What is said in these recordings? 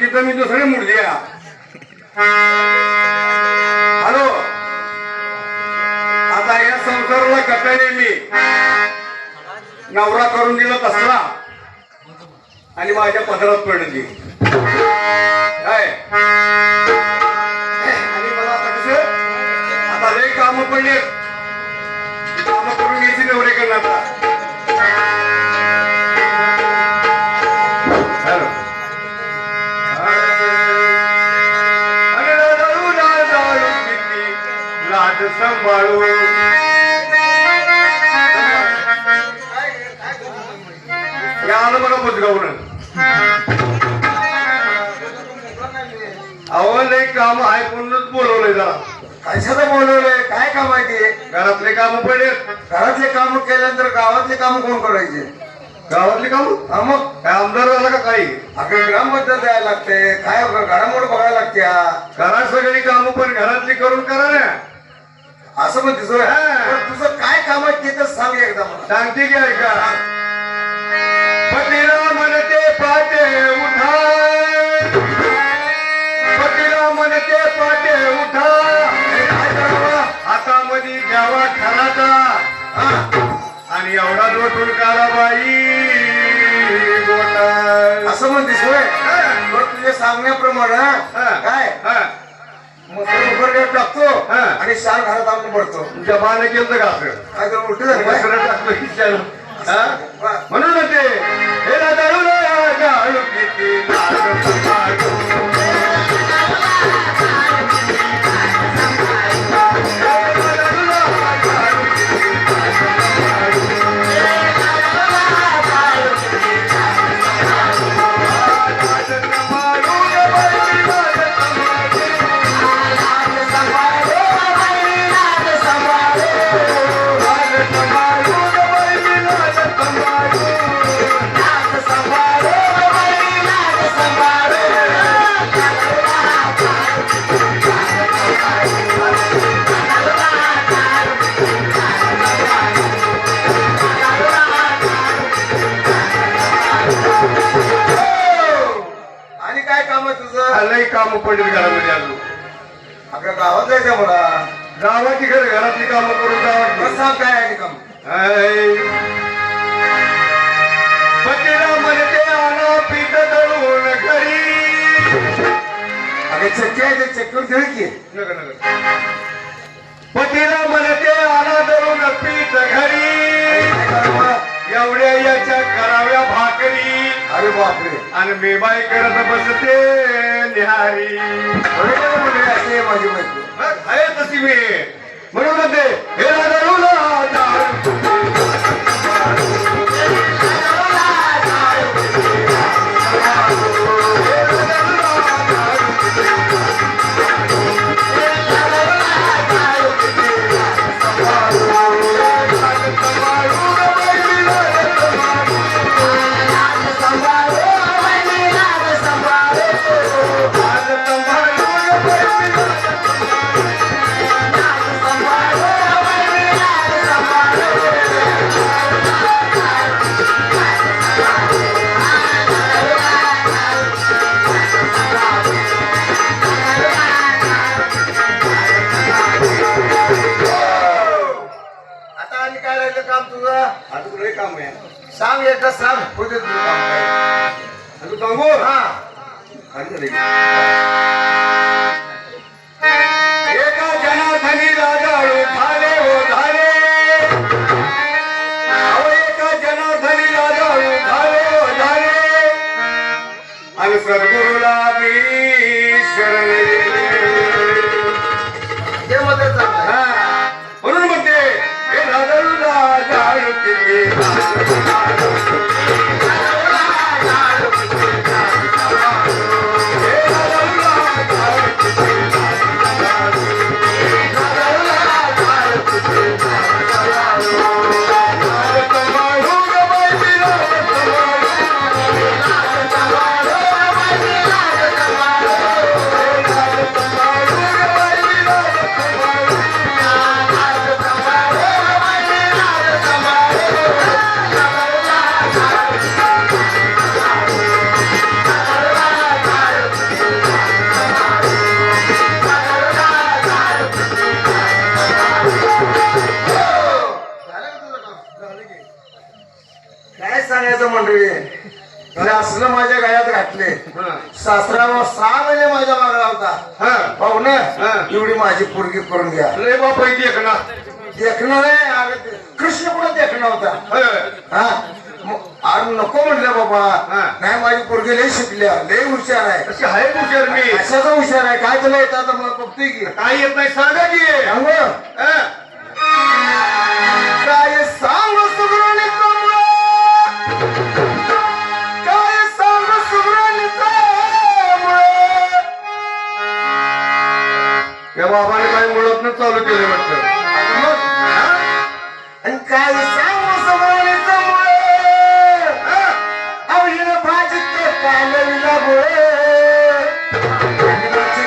तिथं मी दुसरे मुडदी हॅलो आता या संसाराला कटाळे मी नवरा करून दिला तसला आणि माझ्या पदरात पडली काय आणि मला आता कसं आता लय काम पडले काम करून घ्यायची नवरे करणार लाज सांभाळू आलं बघा बुजगावून अहो लय काम आहे म्हणूनच बोलवलंय जरा कशाचं बोलवलंय काय काम आहे ते घरातले काम पडले घरातले काम केल्यानंतर गावातले काम कोण करायचे गावातली काम हा मग काय आमदार झाला का काही अगं ग्रामपंचायत द्यायला लागते काय घडामोड बघायला लागत्या घरात सगळी कामं पण घरातली करून करा ना असं म्हणते सोय तुझं काय काम आहे ते तर सांग एकदा मला सांगते की ऐका पतीला म्हणते पाटे उठा पतीला म्हणते पाटे उठा काय करावा हातामध्ये घ्यावा ठराचा आणि एवढा लोटून काढा बाई गोटा असं म्हणते सोय तुझ्या सांगण्याप्रमाणे काय टाकतो आणि शाल घरात आणून पडतो तुमच्या बाने केलं का असं काय तर उलट झालं टाकतो खिशाला म्हणून ते हे दारू जाळू किती लई काम पडली घरामध्ये अजून आपल्या गावात जायचं मला गावाची घरातली कामं करून जावं सांग काय आहे काम पतीला म्हणते आणा पीठ दळून घरी अरे चक्की आहे ते चक्कीवर ठेव की पतीला म्हणते आणा दळून पीठ घरी एवढ्या याच्या कराव्या भाकरी अरे बापरे आणि मी बाई करत बसते निहारी असे माझी बायको आहे तशी मी म्हणून म्हणते हे काम आहे सांग एकदा सांग होते तुझं काम काय तू सांगू एका जनाधनी राजाळू झाले हो झाले एका जनाधनी राजाळू झाले हो झाले आणि सद्गुरूला मी शरण हे मध्ये चांगलं म्हणून म्हणते हे राजाळूला जाळू तिने असलं माझ्या गळ्यात घातले. हा. सासरा 6 महिने माझ्या मागला होता. हा. पाहू ना हा. एवढी माझी पोरगी करून घ्या. लय बाप आहे ती ना. देखणं नाही अगं ते कृष्ण कुठं देखणं होता. हा. हा अरे नको म्हणलं बाबा. हा. नाही माझी पोरगी लय शिकल्या लय हुशार आहे. अशी आहे हुशार मी. कशाचा हुशार आहे काय तुला येतं आता मला बघतोय की काय येत नाही सांगा की. सांग हा. काय सांग सुगरणीचं काय सांग सुगरणीचं या बाबाने काही मुळात चालू केलं वाटतं. आणि काय सांग सुगरणीचं आवडीनं भाजी ते कालवीला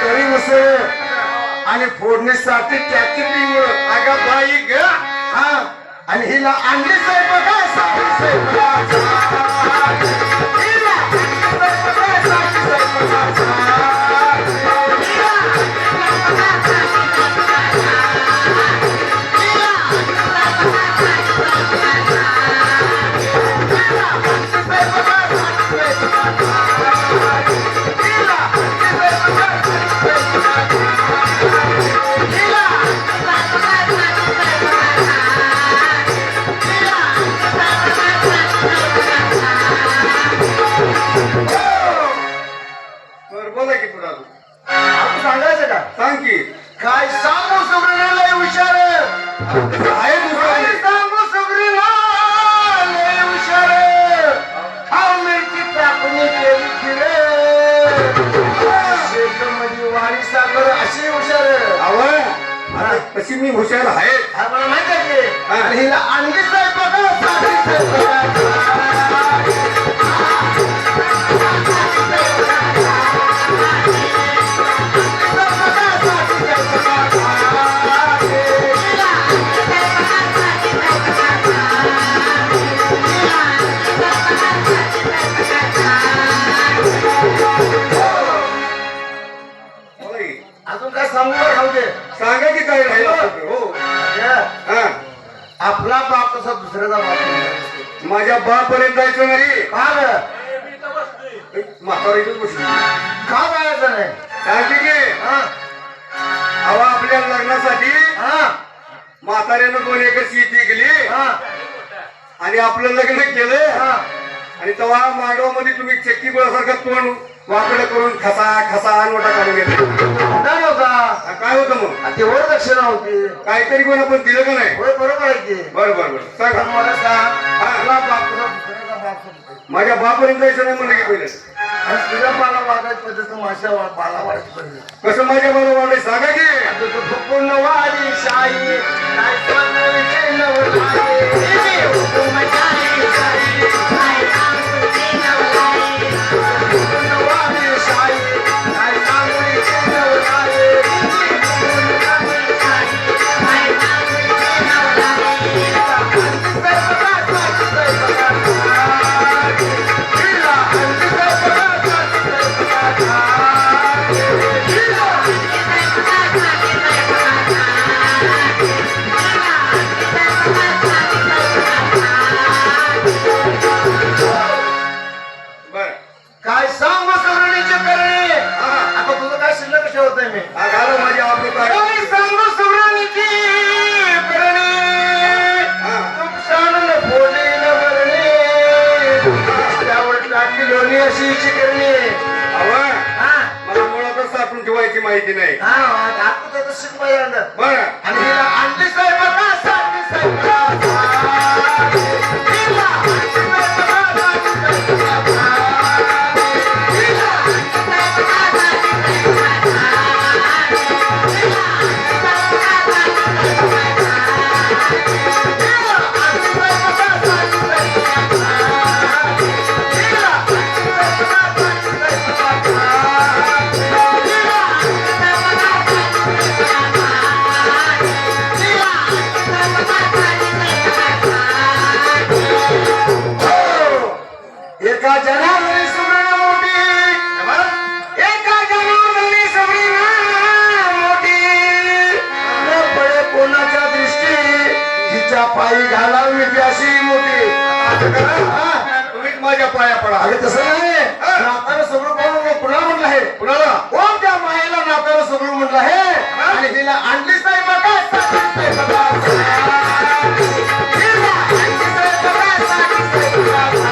करी उसळ आणि फोडणीसाठी त्याची पिंग. अगं बाई ग. हा आणि हिला अंडी स्वयंपाक स्वयंपाक बर बोला की पुढे अजून. आपण सांगायचं का सांग की. काय सांगू सुगरीला हुशार आहे काय हुशार. सांगू सुगरीला लय हुशार मिरची कापणी केली किरे शेतामध्ये वाणी साखर अशी हुशार. आवय. आता तशी मी हुशार आहे. हा मला माहित आहे की. हा. आणि हिला अंडी स्वयंपाक साठी स्वयंपाक बोला की. अजून काय सांगू का राहू दे. सांगा की काय राहिलं आपलं. हो. हा. आपला बाप तसा दुसऱ्याचा बाप नाही. माझ्या बापर्यंत जायचं नाही. का ग? म्हातारीच बसली. का जायचं नाही. सांगते की. हा? अहो आपल्या लग्नासाठी हा? म्हाताऱ्यानं 2 एकर शेती गेली हा? आणि आपलं लग्न केलं. हा? आणि तेव्हा मांडवामध्ये तुम्ही चक्की गोळासारखं तोंड वाकडं करून खसा खसा नोटा काढून घेतला. नाही होता. काय होतं मग. ते वरदक्षिणा होती. काहीतरी कोण आपण दिलं का नाही. होय बरोबर आहे की. बरं बरं बरं सांगा. पण मला सांग आपला बाप तसा दुसऱ्याचा बाप समजतो. माझ्या बापर्यंत जायचं नाही म्हणलं की पहिले. आणि तुझ्या बाला वागायचं पद्धत माझ्या बाला वागायची पद्धत. कसं माझ्या बरोबर वाढलंय सांगा की. हुकुम वाली शाही काय सांगायचे नवलाई. हुकुम वाली शाही काय सांगायचे नवलाई. हुकुम वाली शाही काय सांगायचे नवलाई. हुकुम वाली शाही काय सांगायचे नवलाई. बरं. काय सांगू सगळीचे करणे. हा. आता तुझं काय शिल्लक ठेवतोय मी. हा घाला माझ्या आपलं काय. काय सांगू सगळ्यांची करणे. हा. नुकसान न बोले न बरणे. त्यावर टाकी लोणी अशी करणे. आवय. हा मला मुळातच साठून ठेवायची माहिती नाही. हा आपण तर शिक पाहिजे. बरं. आणि हिला अंडी स्वयंपाक साठी स्वयंपाक. हिला अंडी स्वयंपाक साठी स्वयंपाक. एका जनावरी सुगरण मोठी. एका जनावरी सुगरण मोठी. न पडे कोणाच्या दृष्टी हिच्या पायी घालावी अशी मोठी. तुम्हीच माझ्या पाया पडा. अरे तसं नाही हा. नाताला सगळं कोण कुणाला म्हटलं आहे कुणाला कोण त्या मायेला नाताला सगळं म्हटलं आहे आणि तिला आणलीच नाही बघा साखरीच नाही बघा. हिला आणलीच नाही बघा, साखरीच नाही बघा.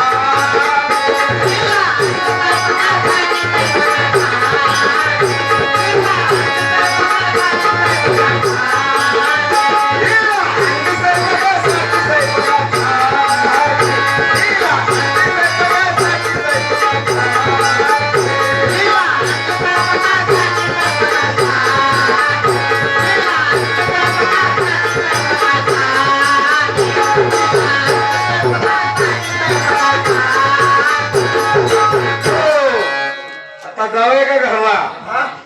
आता जाऊया का घरला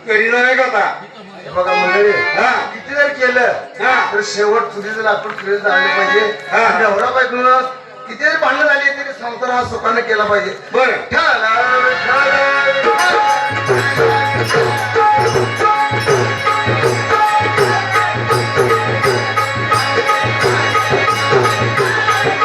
घरी जाऊया का आता बघा मंडळी हा. किती जर केलं हा. तर शेवट तुझी जर आपण फिरत जायला पाहिजे हा. नवरा बायको किती जरी भांडण झाली तरी संसार हा सुखाने केला पाहिजे. बरं ठा- ला- ठा- ला- ठा-